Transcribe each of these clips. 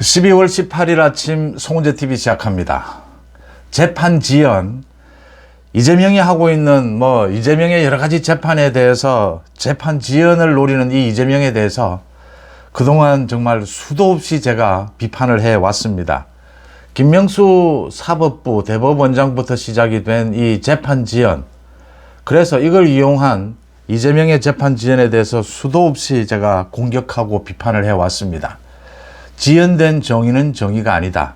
12월 18일 아침 송은재 TV 시작합니다. 재판 지연, 이재명이 하고 있는 이재명의 여러 가지 재판에 대해서 재판 지연을 노리는 이 이재명에 대해서 그동안 정말 수도 없이 제가 비판을 해 왔습니다. 김명수 사법부 대법원장부터 시작이 된 이 재판 지연, 그래서 이걸 이용한 이재명의 재판 지연에 대해서 수도 없이 제가 공격하고 비판을 해 왔습니다. 지연된 정의는 정의가 아니다.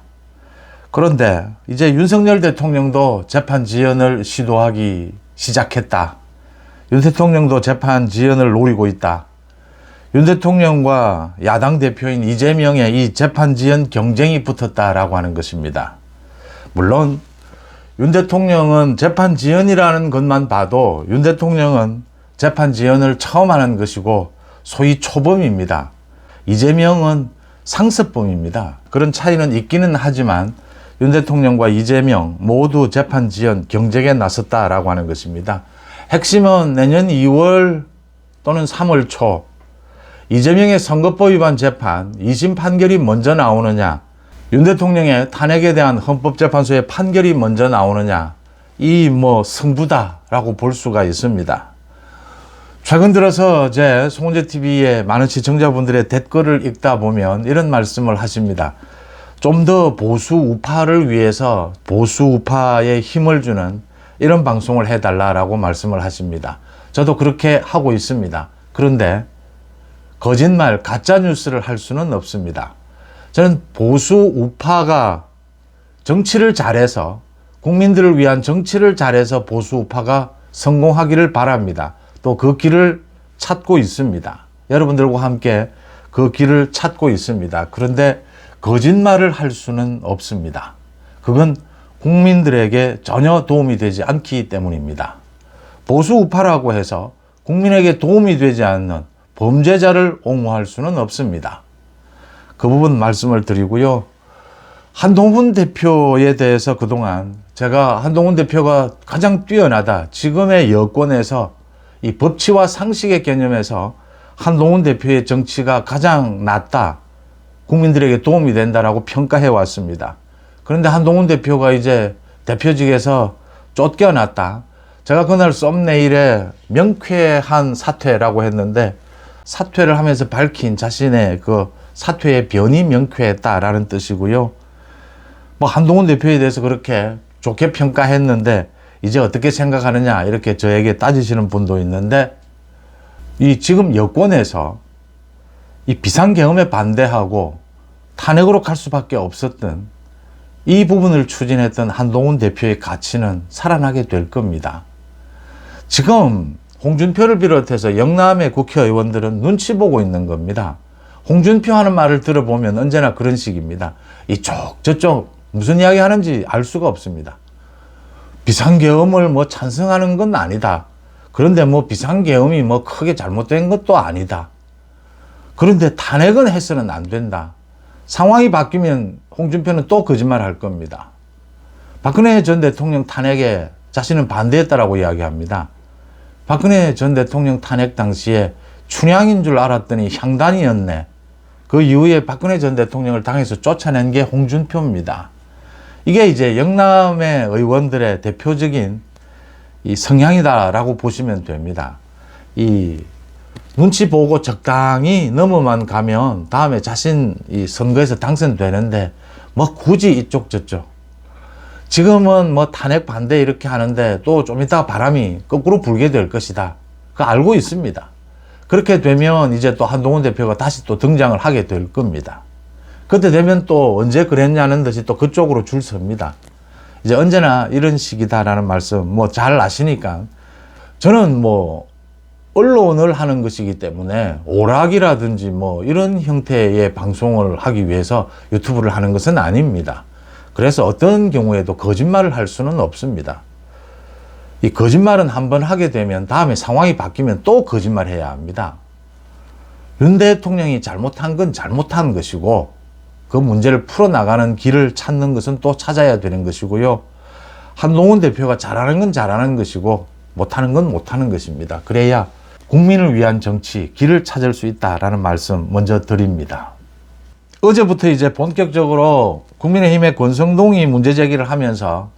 그런데 이제 윤석열 대통령도 재판 지연을 시도하기 시작했다. 윤 대통령도 재판 지연을 노리고 있다. 윤 대통령과 야당 대표인 이재명의 이 재판 지연 경쟁이 붙었다라고 하는 것입니다. 물론 윤 대통령은 재판 지연이라는 것만 봐도 윤 대통령은 재판 지연을 처음 하는 것이고 소위 초범입니다. 이재명은 상습범입니다. 그런 차이는 있기는 하지만 윤 대통령과 이재명 모두 재판 지연 경쟁에 나섰다라고 하는 것입니다. 핵심은 내년 2월 또는 3월 초 이재명의 선거법 위반 재판 2심 판결이 먼저 나오느냐, 윤 대통령의 탄핵에 대한 헌법재판소의 판결이 먼저 나오느냐, 이 승부다라고 볼 수가 있습니다. 최근 들어서 제 송은재 TV의 많은 시청자분들의 댓글을 읽다 보면 이런 말씀을 하십니다. 좀 더 보수 우파를 위해서 보수 우파에 힘을 주는 이런 방송을 해달라고 말씀을 하십니다. 저도 그렇게 하고 있습니다. 그런데 거짓말, 가짜뉴스를 할 수는 없습니다. 저는 보수 우파가 정치를 잘해서, 국민들을 위한 정치를 잘해서 보수 우파가 성공하기를 바랍니다. 또 그 길을 찾고 있습니다. 여러분들과 함께 그 길을 찾고 있습니다. 그런데 거짓말을 할 수는 없습니다. 그건 국민들에게 전혀 도움이 되지 않기 때문입니다. 보수 우파라고 해서 국민에게 도움이 되지 않는 범죄자를 옹호할 수는 없습니다. 그 부분 말씀을 드리고요. 한동훈 대표에 대해서 그동안 제가 한동훈 대표가 가장 뛰어나다, 지금의 여권에서 이 법치와 상식의 개념에서 한동훈 대표의 정치가 가장 낫다, 국민들에게 도움이 된다라고 평가해 왔습니다. 그런데 한동훈 대표가 이제 대표직에서 쫓겨났다. 제가 그날 썸네일에 명쾌한 사퇴라고 했는데, 사퇴를 하면서 밝힌 자신의 그 사퇴의 변이 명쾌했다라는 뜻이고요. 한동훈 대표에 대해서 그렇게 좋게 평가했는데 이제 어떻게 생각하느냐 이렇게 저에게 따지시는 분도 있는데, 이 지금 여권에서 이 비상계엄에 반대하고 탄핵으로 갈 수밖에 없었던 이 부분을 추진했던 한동훈 대표의 가치는 살아나게 될 겁니다. 지금 홍준표를 비롯해서 영남의 국회의원들은 눈치 보고 있는 겁니다. 홍준표 하는 말을 들어보면 언제나 그런 식입니다. 이쪽 저쪽 무슨 이야기 하는지 알 수가 없습니다. 비상계엄을 찬성하는 건 아니다. 그런데 비상계엄이 크게 잘못된 것도 아니다. 그런데 탄핵은 해서는 안 된다. 상황이 바뀌면 홍준표는 또 거짓말 할 겁니다. 박근혜 전 대통령 탄핵에 자신은 반대했다라고 이야기합니다. 박근혜 전 대통령 탄핵 당시에 춘향인 줄 알았더니 향단이었네. 그 이후에 박근혜 전 대통령을 당에서 쫓아낸 게 홍준표입니다. 이게 이제 영남의 의원들의 대표적인 이 성향이다라고 보시면 됩니다. 이 눈치 보고 적당히 넘어만 가면 다음에 자신 이 선거에서 당선되는데 굳이 이쪽 저쪽. 지금은 탄핵 반대 이렇게 하는데 또 좀 이따가 바람이 거꾸로 불게 될 것이다. 그거 알고 있습니다. 그렇게 되면 이제 또 한동훈 대표가 다시 또 등장을 하게 될 겁니다. 그때 되면 또 언제 그랬냐는 듯이 또 그쪽으로 줄 섭니다. 이제 언제나 이런 식이다라는 말씀 잘 아시니까, 저는 언론을 하는 것이기 때문에 오락이라든지 이런 형태의 방송을 하기 위해서 유튜브를 하는 것은 아닙니다. 그래서 어떤 경우에도 거짓말을 할 수는 없습니다. 이 거짓말은 한번 하게 되면 다음에 상황이 바뀌면 또 거짓말해야 합니다. 윤 대통령이 잘못한 건 잘못한 것이고, 그 문제를 풀어나가는 길을 찾는 것은 또 찾아야 되는 것이고요. 한동훈 대표가 잘하는 건 잘하는 것이고 못하는 건 못하는 것입니다. 그래야 국민을 위한 정치, 길을 찾을 수 있다라는 말씀 먼저 드립니다. 어제부터 이제 본격적으로 국민의힘의 권성동이 문제 제기를 하면서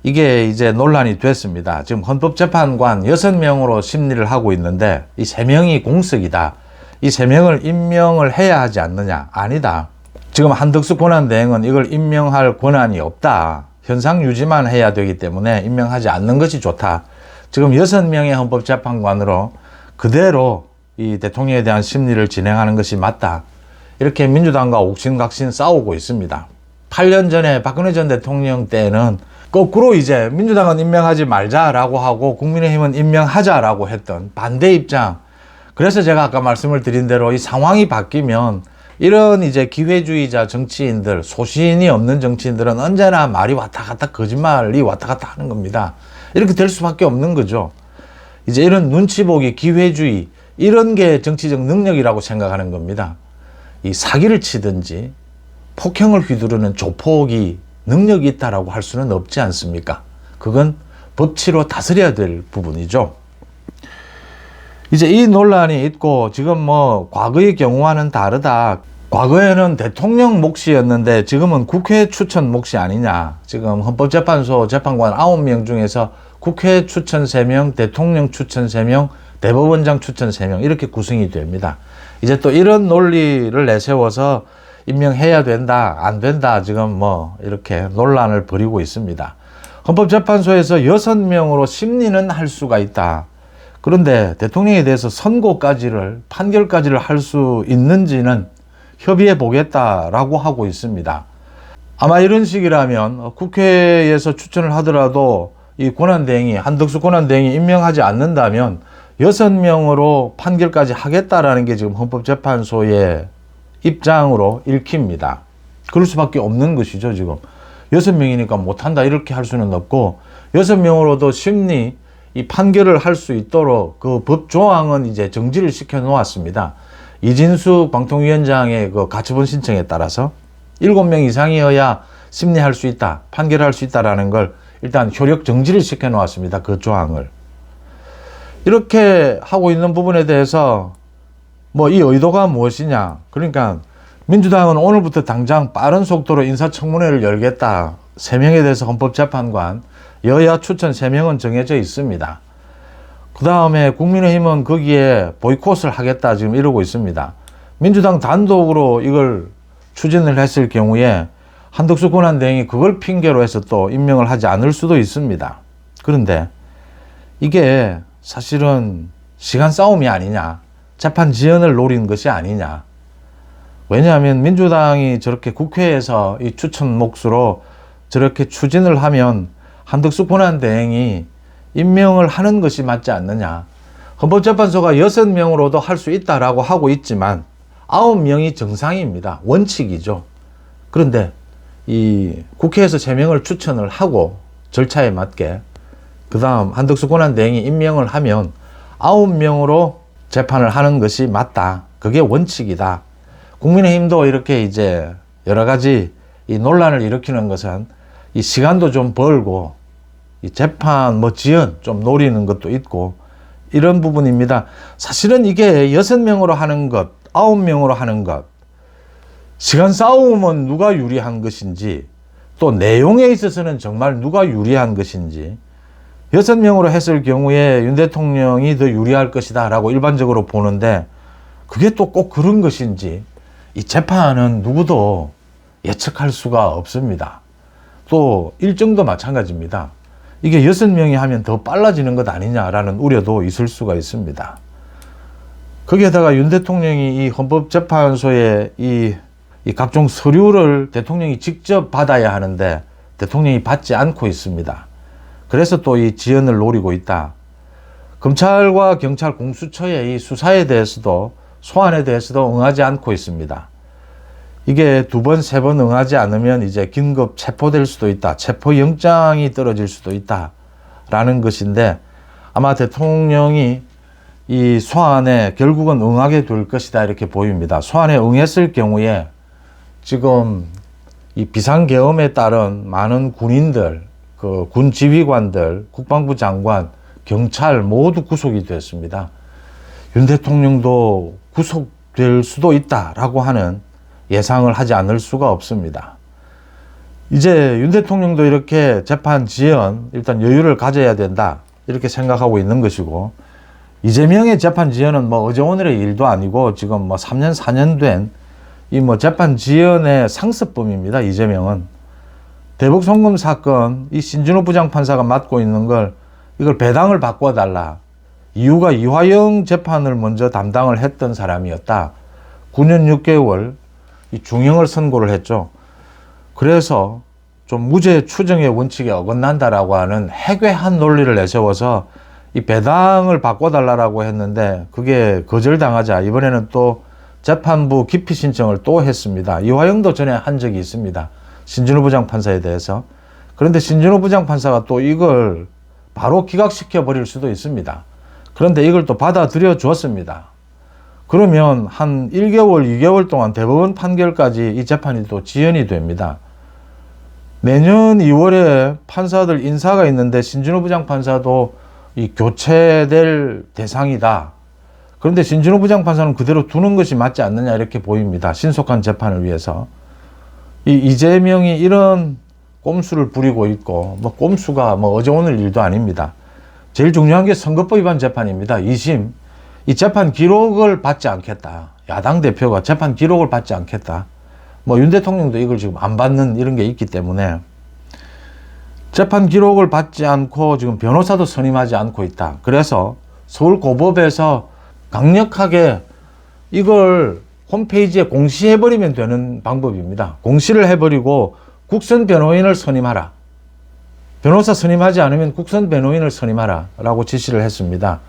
이게 이제 논란이 됐습니다. 지금 헌법재판관 6명으로 심리를 하고 있는데 이 3명이 공석이다. 이 3명을 임명을 해야 하지 않느냐. 아니다. 지금 한덕수 권한대행은 이걸 임명할 권한이 없다. 현상 유지만 해야 되기 때문에 임명하지 않는 것이 좋다. 지금 6명의 헌법재판관으로 그대로 이 대통령에 대한 심리를 진행하는 것이 맞다. 이렇게 민주당과 옥신각신 싸우고 있습니다. 8년 전에 박근혜 전 대통령 때는 거꾸로 이제 민주당은 임명하지 말자라고 하고 국민의힘은 임명하자라고 했던 반대 입장. 그래서 제가 아까 말씀을 드린 대로 이 상황이 바뀌면 이런 이제 기회주의자 정치인들, 소신이 없는 정치인들은 언제나 말이 왔다 갔다 거짓말이 왔다 갔다 하는 겁니다. 이렇게 될 수밖에 없는 거죠. 이제 이런 눈치 보기, 기회주의, 이런 게 정치적 능력이라고 생각하는 겁니다. 이 사기를 치든지 폭행을 휘두르는 조폭이 능력이 있다라고 할 수는 없지 않습니까? 그건 법치로 다스려야 될 부분이죠. 이제 이 논란이 있고 지금 뭐 과거의 경우와는 다르다. 과거에는 대통령 몫이었는데 지금은 국회 추천 몫이 아니냐. 지금 헌법재판소 재판관 9명 중에서 국회 추천 3명, 대통령 추천 3명, 대법원장 추천 3명 이렇게 구성이 됩니다. 이제 또 이런 논리를 내세워서 임명해야 된다, 안 된다, 지금 뭐 이렇게 논란을 벌이고 있습니다. 헌법재판소에서 6명으로 심리는 할 수가 있다. 그런데 대통령에 대해서 선고까지를, 판결까지를 할 수 있는지는 협의해 보겠다라고 하고 있습니다. 아마 이런 식이라면 국회에서 추천을 하더라도 이 권한대행이, 한덕수 권한대행이 임명하지 않는다면 6명으로 판결까지 하겠다라는 게 지금 헌법재판소의 입장으로 읽힙니다. 그럴 수밖에 없는 것이죠, 지금. 6명이니까 못한다, 이렇게 할 수는 없고, 6명으로도 심리, 이 판결을 할 수 있도록 그 법 조항은 이제 정지를 시켜 놓았습니다. 이진숙 방통위원장의 그 가처분 신청에 따라서 7명 이상이어야 심리할 수 있다, 판결할 수 있다라는 걸 일단 효력 정지를 시켜 놓았습니다. 그 조항을. 이렇게 하고 있는 부분에 대해서 뭐 이 의도가 무엇이냐. 그러니까 민주당은 오늘부터 당장 빠른 속도로 인사청문회를 열겠다. 3명에 대해서 헌법재판관, 여야 추천 3명은 정해져 있습니다. 그 다음에 국민의힘은 거기에 보이콧을 하겠다 지금 이러고 있습니다. 민주당 단독으로 이걸 추진을 했을 경우에 한덕수 권한대행이 그걸 핑계로 해서 또 임명을 하지 않을 수도 있습니다. 그런데 이게 사실은 시간 싸움이 아니냐. 재판 지연을 노린 것이 아니냐. 왜냐하면 민주당이 저렇게 국회에서 이 추천 몫으로 저렇게 추진을 하면 한덕수 권한대행이 임명을 하는 것이 맞지 않느냐. 헌법재판소가 6명으로도 할 수 있다라고 하고 있지만 9명이 정상입니다. 원칙이죠. 그런데 이 국회에서 3명을 추천을 하고 절차에 맞게 그 다음 한덕수 권한대행이 임명을 하면 9명으로 재판을 하는 것이 맞다. 그게 원칙이다. 국민의힘도 이렇게 이제 여러 가지 이 논란을 일으키는 것은 이 시간도 좀 벌고 이 재판 뭐 지연 좀 노리는 것도 있고 이런 부분입니다. 사실은 이게 6명으로 하는 것, 9명으로 하는 것, 시간 싸움은 누가 유리한 것인지 또 내용에 있어서는 정말 누가 유리한 것인지 6명으로 했을 경우에 윤 대통령이 더 유리할 것이다 라고 일반적으로 보는데 그게 또 꼭 그런 것인지 이 재판은 누구도 예측할 수가 없습니다. 또 일정도 마찬가지입니다. 이게 6명이 하면 더 빨라지는 것 아니냐라는 우려도 있을 수가 있습니다. 거기에다가 윤 대통령이 이 헌법재판소에 이 각종 서류를 대통령이 직접 받아야 하는데 대통령이 받지 않고 있습니다. 그래서 또 이 지연을 노리고 있다. 검찰과 경찰 공수처의 이 수사에 대해서도 소환에 대해서도 응하지 않고 있습니다. 이게 2번, 3번 응하지 않으면 이제 긴급 체포될 수도 있다. 체포영장이 떨어질 수도 있다. 라는 것인데 아마 대통령이 이 소환에 결국은 응하게 될 것이다. 이렇게 보입니다. 소환에 응했을 경우에 지금 이 비상계엄에 따른 많은 군인들, 그 군 지휘관들, 국방부 장관, 경찰 모두 구속이 됐습니다. 윤 대통령도 구속될 수도 있다라고 하는 예상을 하지 않을 수가 없습니다. 이제 윤 대통령도 이렇게 재판 지연, 일단 여유를 가져야 된다, 이렇게 생각하고 있는 것이고, 이재명의 재판 지연은 뭐 어제 오늘의 일도 아니고 지금 뭐 3년, 4년 된 이 뭐 재판 지연의 상습범입니다. 이재명은. 대북 송금 사건, 이 신진호 부장판사가 맡고 있는 이걸 배당을 바꿔달라. 이유가 이화영 재판을 먼저 담당을 했던 사람이었다. 9년 6개월 이 중형을 선고를 했죠. 그래서 좀 무죄 추정의 원칙에 어긋난다라고 하는 해괴한 논리를 내세워서 이 배당을 바꿔달라고 했는데 그게 거절당하자 이번에는 또 재판부 기피 신청을 또 했습니다. 이화영도 전에 한 적이 있습니다. 신진호 부장판사에 대해서. 그런데 신진호 부장판사가 또 이걸 바로 기각시켜 버릴 수도 있습니다. 그런데 이걸 또 받아들여 주었습니다. 그러면 한 1개월, 2개월 동안 대법원 판결까지 이 재판이 또 지연이 됩니다. 내년 2월에 판사들 인사가 있는데 신진호 부장판사도 이 교체될 대상이다. 그런데 신진호 부장판사는 그대로 두는 것이 맞지 않느냐 이렇게 보입니다. 신속한 재판을 위해서. 이 이재명이 이런 꼼수를 부리고 있고, 뭐 꼼수가 뭐 어제 오늘 일도 아닙니다. 제일 중요한 게 선거법 위반 재판입니다. 2심. 이 재판 기록을 받지 않겠다. 야당 대표가 재판 기록을 받지 않겠다. 뭐 윤 대통령도 이걸 지금 안 받는 이런 게 있기 때문에 재판 기록을 받지 않고 지금 변호사도 선임하지 않고 있다. 그래서 서울고법에서 강력하게 이걸 홈페이지에 공시해버리면 되는 방법입니다. 공시를 해버리고 국선 변호인을 선임하라. 변호사 선임하지 않으면 국선 변호인을 선임하라 라고 지시를 했습니다.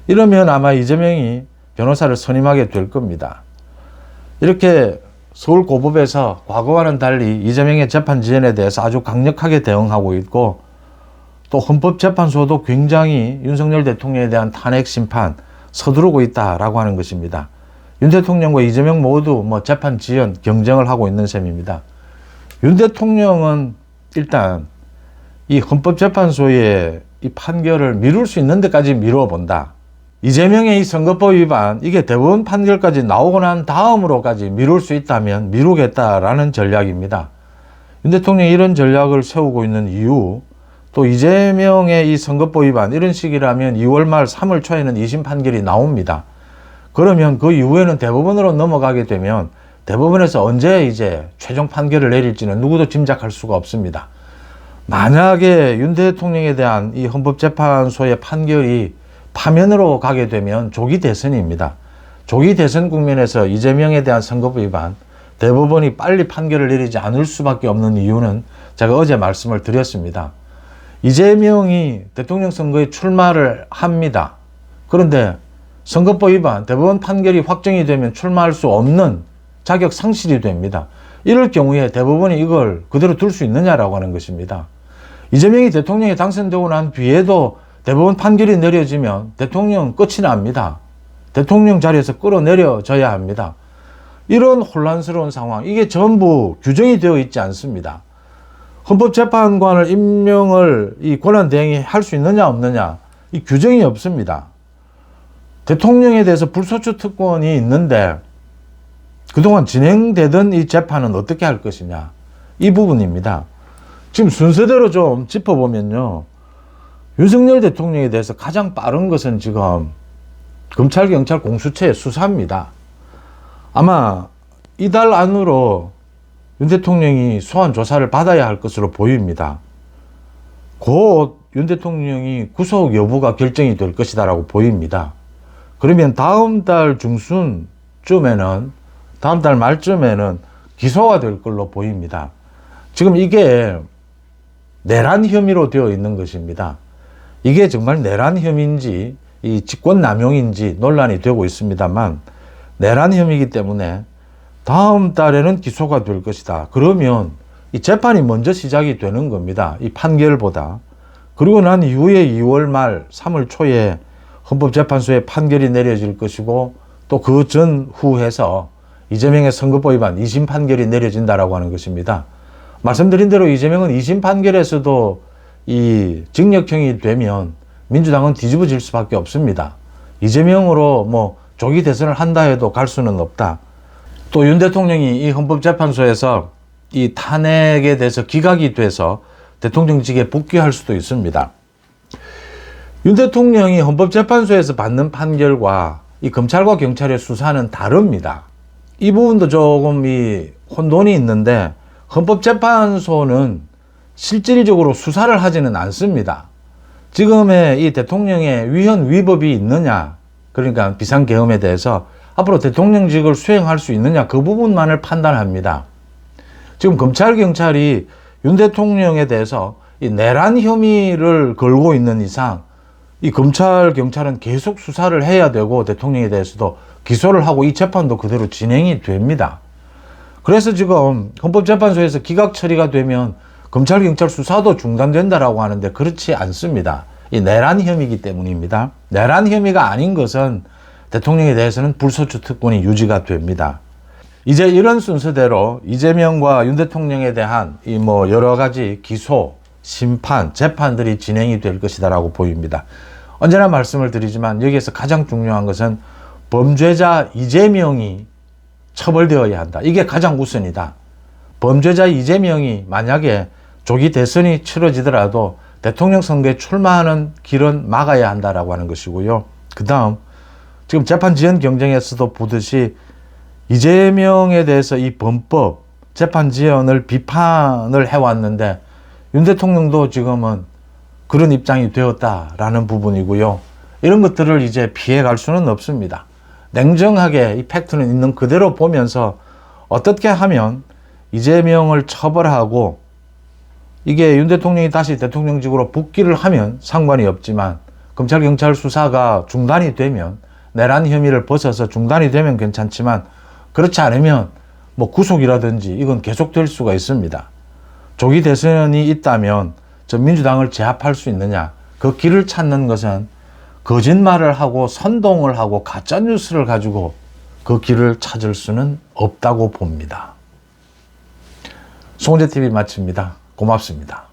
이러면 아마 이재명이 변호사를 선임하게 될 겁니다. 이렇게 서울고법에서 과거와는 달리 이재명의 재판 지연에 대해서 아주 강력하게 대응하고 있고, 또 헌법재판소도 굉장히 윤석열 대통령에 대한 탄핵 심판 서두르고 있다라고 하는 것입니다. 윤 대통령과 이재명 모두 뭐 재판 지연 경쟁을 하고 있는 셈입니다. 윤 대통령은 일단 이 헌법재판소의 이 판결을 미룰 수 있는 데까지 미뤄본다. 이재명의 이 선거법 위반, 이게 대법원 판결까지 나오고 난 다음으로까지 미룰 수 있다면 미루겠다라는 전략입니다. 윤 대통령이 이런 전략을 세우고 있는 이유, 또 이재명의 이 선거법 위반, 이런 식이라면 2월 말 3월 초에는 2심 판결이 나옵니다. 그러면 그 이후에는 대법원으로 넘어가게 되면 대법원에서 언제 이제 최종 판결을 내릴지는 누구도 짐작할 수가 없습니다. 만약에 윤 대통령에 대한 이 헌법재판소의 판결이 파면으로 가게 되면 조기 대선입니다. 조기 대선 국면에서 이재명에 대한 선거법 위반, 대법원이 빨리 판결을 내리지 않을 수밖에 없는 이유는 제가 어제 말씀을 드렸습니다. 이재명이 대통령 선거에 출마를 합니다. 그런데 선거법 위반, 대법원 판결이 확정이 되면 출마할 수 없는 자격 상실이 됩니다. 이럴 경우에 대법원이 이걸 그대로 둘 수 있느냐라고 하는 것입니다. 이재명이 대통령이 당선되고 난 뒤에도 대법원 판결이 내려지면 대통령 끝이 납니다. 대통령 자리에서 끌어내려져야 합니다. 이런 혼란스러운 상황, 이게 전부 규정이 되어 있지 않습니다. 헌법재판관을 임명을 이 권한대행이 할 수 있느냐 없느냐, 이 규정이 없습니다. 대통령에 대해서 불소추 특권이 있는데 그동안 진행되던 이 재판은 어떻게 할 것이냐, 이 부분입니다. 지금 순서대로 좀 짚어보면요, 윤석열 대통령에 대해서 가장 빠른 것은 지금 검찰, 경찰, 공수처의 수사입니다. 아마 이달 안으로 윤 대통령이 소환 조사를 받아야 할 것으로 보입니다. 곧 윤 대통령이 구속 여부가 결정이 될 것이다라고 보입니다. 그러면 다음 달 중순쯤에는, 다음 달 말쯤에는 기소가 될 걸로 보입니다. 지금 이게 내란 혐의로 되어 있는 것입니다. 이게 정말 내란 혐의인지 이 직권 남용인지 논란이 되고 있습니다만, 내란 혐의이기 때문에 다음 달에는 기소가 될 것이다. 그러면 이 재판이 먼저 시작이 되는 겁니다. 이 판결보다. 그리고 난 이후에 2월 말 3월 초에 헌법재판소에 판결이 내려질 것이고, 또 그 전후해서 이재명의 선거법 위반 2심 판결이 내려진다라고 하는 것입니다. 말씀드린 대로 이재명은 2심 판결에서도 이 징역형이 되면 민주당은 뒤집어질 수밖에 없습니다. 이재명으로 뭐 조기 대선을 한다 해도 갈 수는 없다. 또 윤 대통령이 이 헌법재판소에서 이 탄핵에 대해서 기각이 돼서 대통령직에 복귀할 수도 있습니다. 윤 대통령이 헌법재판소에서 받는 판결과 이 검찰과 경찰의 수사는 다릅니다. 이 부분도 조금 이 혼돈이 있는데, 헌법재판소는 실질적으로 수사를 하지는 않습니다. 지금의 이 대통령의 위헌 위법이 있느냐, 그러니까 비상계엄에 대해서 앞으로 대통령직을 수행할 수 있느냐, 그 부분만을 판단합니다. 지금 검찰 경찰이 윤 대통령에 대해서 이 내란 혐의를 걸고 있는 이상 이 검찰 경찰은 계속 수사를 해야 되고, 대통령에 대해서도 기소를 하고 이 재판도 그대로 진행이 됩니다. 그래서 지금 헌법재판소에서 기각 처리가 되면 검찰 경찰 수사도 중단된다라고 하는데, 그렇지 않습니다. 이 내란 혐의이기 때문입니다. 내란 혐의가 아닌 것은 대통령에 대해서는 불소추 특권이 유지가 됩니다. 이제 이런 순서대로 이재명과 윤 대통령에 대한 이 뭐 여러 가지 기소, 심판, 재판들이 진행이 될 것이다라고 보입니다. 언제나 말씀을 드리지만 여기에서 가장 중요한 것은 범죄자 이재명이 처벌되어야 한다. 이게 가장 우선이다. 범죄자 이재명이 만약에 조기 대선이 치러지더라도 대통령 선거에 출마하는 길은 막아야 한다라고 하는 것이고요. 그 다음 지금 재판 지연 경쟁에서도 보듯이 이재명에 대해서 이 범법 재판 지연을 비판을 해왔는데, 윤 대통령도 지금은 그런 입장이 되었다라는 부분이고요. 이런 것들을 이제 피해갈 수는 없습니다. 냉정하게 이 팩트는 있는 그대로 보면서 어떻게 하면 이재명을 처벌하고, 이게 윤 대통령이 다시 대통령직으로 복귀를 하면 상관이 없지만, 검찰 경찰 수사가 중단이 되면, 내란 혐의를 벗어서 중단이 되면 괜찮지만, 그렇지 않으면 뭐 구속이라든지 이건 계속될 수가 있습니다. 조기 대선이 있다면 저 민주당을 제압할 수 있느냐, 그 길을 찾는 것은 거짓말을 하고 선동을 하고 가짜뉴스를 가지고 그 길을 찾을 수는 없다고 봅니다. 송은재TV 마칩니다. 고맙습니다.